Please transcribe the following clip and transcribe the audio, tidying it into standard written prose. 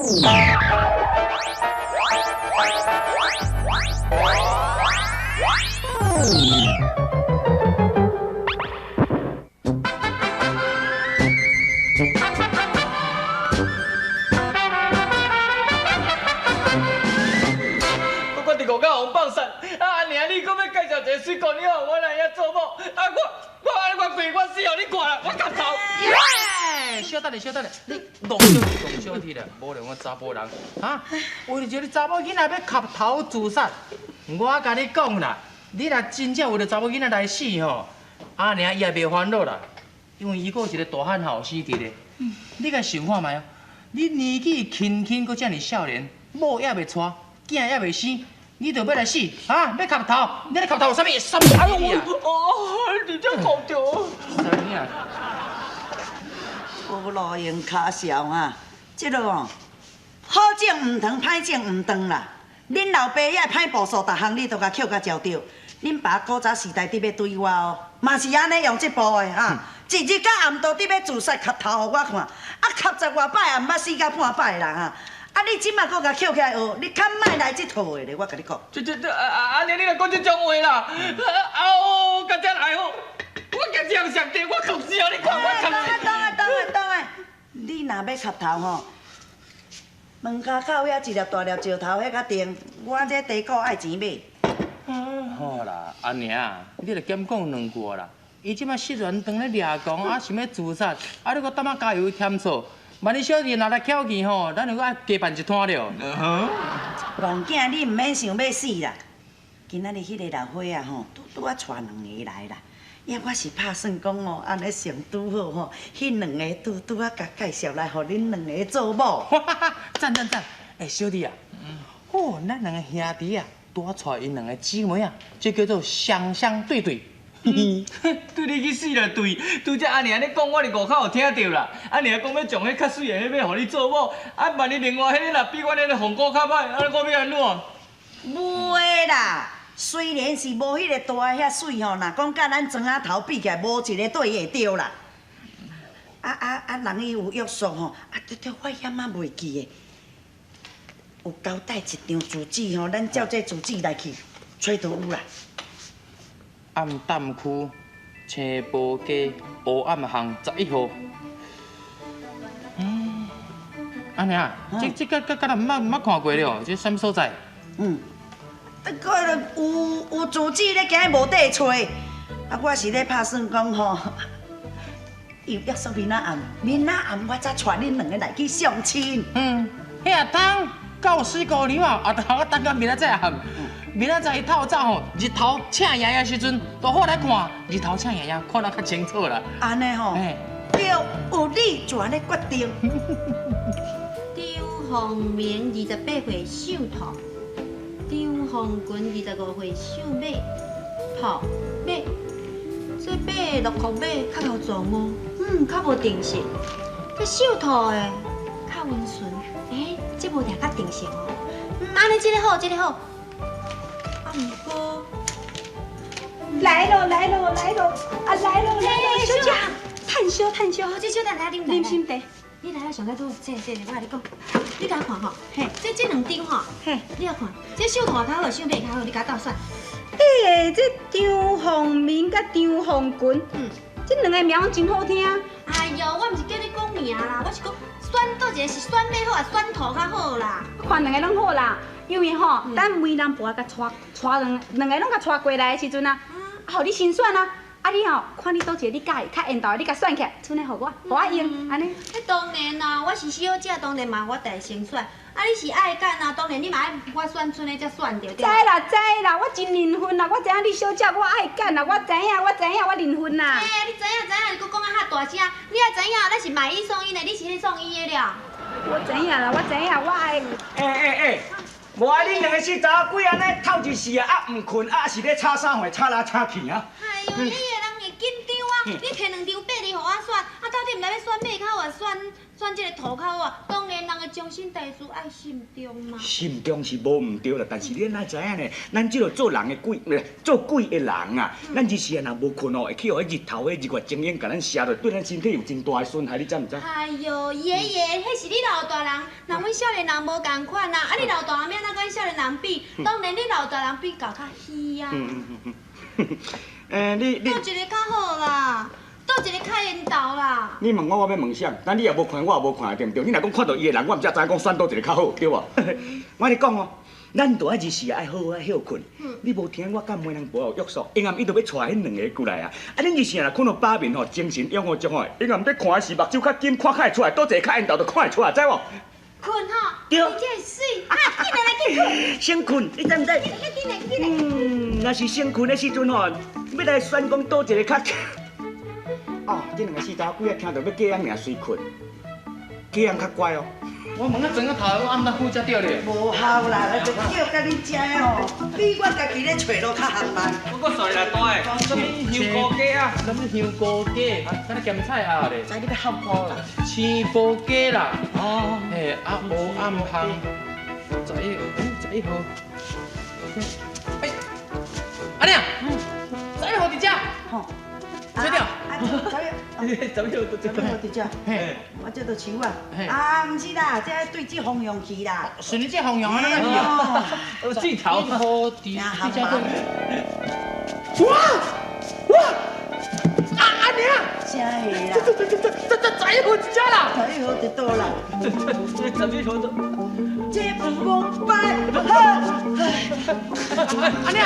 我决定5甲红放散，啊，娘，你搁要介绍一个水姑娘互我来遐做某，啊，我安尼我跪我死互你看啦，我磕头。小等下，小等下，你弄小体咧，无连我查甫人，啊，为了一个查某囡仔要磕头自杀，我甲你讲啦，你若真正为了查某囡仔来死吼，阿娘伊也袂烦恼啦，因为伊还有一个大汉后生伫咧。你甲想看卖哦，你年纪轻轻搁遮尔少年，某也袂娶，囝也袂生。你就要来死啊！要磕头，你来磕头有啥物？什么啊？你这哭着。啥物啊？无路用卡笑啊！这个哦，好种唔长，歹种唔长啦。恁老爸也歹步数，逐项你都甲捡甲照着。恁爸古早时代伫要对我哦，嘛是安尼用这步的哈。一日到暗都伫要自杀磕头互我看，啊磕10外摆也毋捌死到半摆的人啊！啊！你即马搁甲捡起来学，你较莫来这套的咧，我甲你讲。娘，你若讲这种话啦，甲遮来好，我甲这样上帝，我哭死哦！你看我哭死。当然，你若要磕头吼，门骹口遐一粒大粒石头，迄较定，我这地股爱钱买。好啦，阿娘，你著减讲2句啦。伊即马失恋当咧掠狂，啊想要自杀，啊你搁担仔加油添醋。万一小弟若来捡钱吼，咱就搁爱加办一摊了。王囝，你唔免想要死啦。今仔日迄个老伙仔吼，拄啊带2个来啦。也我是拍算讲哦，安尼上拄好吼，迄2个拄啊甲介绍来，互恁2个做某。赞！小弟啊，哦，咱2个兄弟啊，拄啊带因2个姊妹啊，这叫做双对。对你去死啦！对这阿娘咧讲，我伫5口有听着啦。阿娘讲要将迄较水的迄要互你做某，啊，万一另外迄个若比我迄个风骨较歹，啊，我要安怎？袂啦，虽然是无迄个大遐水吼，若讲甲咱庄仔头比起来，无一个对会着啦。人伊有约束吼，对，我险啊袂记的，有交代一张字纸吼，咱照这字纸来去，找都有啦。暗淡区青埔街黑暗巷11号。阿娘，这敢若毋捌看过了，这什么所在？有字纸咧，今日无地找。啊，我是咧拍算讲吼，有约束明仔暗我才带恁2个来去相亲。迄啊当到水姑娘啊，就我等到明仔载暗。明仔载一透早吼，日头请爷爷时阵，都好来看。日头请爷爷看得较清楚啦。安尼吼，对，有你就安尼决定。张凤明28岁属兔，张凤群25岁属马，兔马。这马落裤马较好撞哦，较无定性。这属兔的较温顺，这无定较定性哦。安尼这个好，这个好。啊，毋过来咯，来咯，小姐，炭烧，这小蛋来啉心茶。你来啊，上个都这，我甲你讲，你甲我看吼，这2张吼，你来看，这小兔较好，小马较好，你甲我斗选。这张凤明甲张凤群，这2个名真好听。哎呦，我毋是叫你讲名啦，我是讲选倒一个是选马好啊，选兔较好啦。看2个拢好啦，因为吼，咱每人博甲带两个拢甲带过来的时阵啊，互你先选啊。啊，你吼，看你倒一个你喜欢较缘投的，你甲选起来，剩下互我用，安尼。当然啦，我是小姐，当然嘛我第先选。啊，你是爱干啊，当然你嘛爱我选剩的才选着。知啦，我真认份啦，我知影你小姐我爱干啦，我知影，我认份啦。你知影，你搁讲啊遐大声，你也知影，咱是买一送一的，你是咧送伊的了。我知影啦，我爱。无爱恁2个死查某鬼安尼透一时啊，毋困啊，是咧吵啥货，吵来吵去啊。哎呦，你个人会紧张啊！你摕2张8字互我选，啊，到底毋知要选马较好啊，选这个兔较好啊？当然，人个将相信大事爱心中嘛。心中是无唔对啦，但是你哪知影呢？咱即个做人的鬼，做鬼的人啊，咱日时啊若无困哦，会去互迄日头迄日月精英甲咱射落，对咱身体有真大的损害，你知唔知？哎呦，爷爷，迄是你老大人，那阮少年人无共款啦。啊，你老大人要哪跟少年人比？当然你老大人比较较虚啊。你倒一个较好啦，倒一个较缘投啦。你问我，我要问啥？但你也无看，我也无看，对不对？你若讲看到伊的人，我毋才知影讲选倒一个较好，对无？我跟你讲哦，咱大日时爱好好休困。你无听我甲媒人无约束，因暗伊就要带迄两个过来啊！啊，恁日时若困到把面吼，精神养好足好，因暗要看的是目睭较金，看会出来，倒一个较缘投就看会出来，知无？困吼，对你这水，啊，紧来来去困。先困，你知唔知？若是先困的时阵吼，要来选讲倒一个较。哦，这两个四查几啊，听到要嫁人尔随困，嫁人较乖哦。我问啊，转个头，我暗捺好才对咧。无效啦，就叫甲你食的吼，比我家己咧找路较行慢。我搁算来大个，什么香菇鸡啊，什么香菇鸡，敢那咸菜啊咧？知你要喊我啦？青菇鸡啦，哦，嘿，啊无暗香，11号，哎，阿娘，11号伫遮，吼，这条，11号伫遮，嘿，我这都手啊嘿，啊，毋是啦，这对这方向去啦。顺你这方向啊，那个去啊，水头号伫遮个，哇，阿娘，啥个啦？这11号伫遮啦11号伫倒啦？ 11号都。这不公办，阿娘，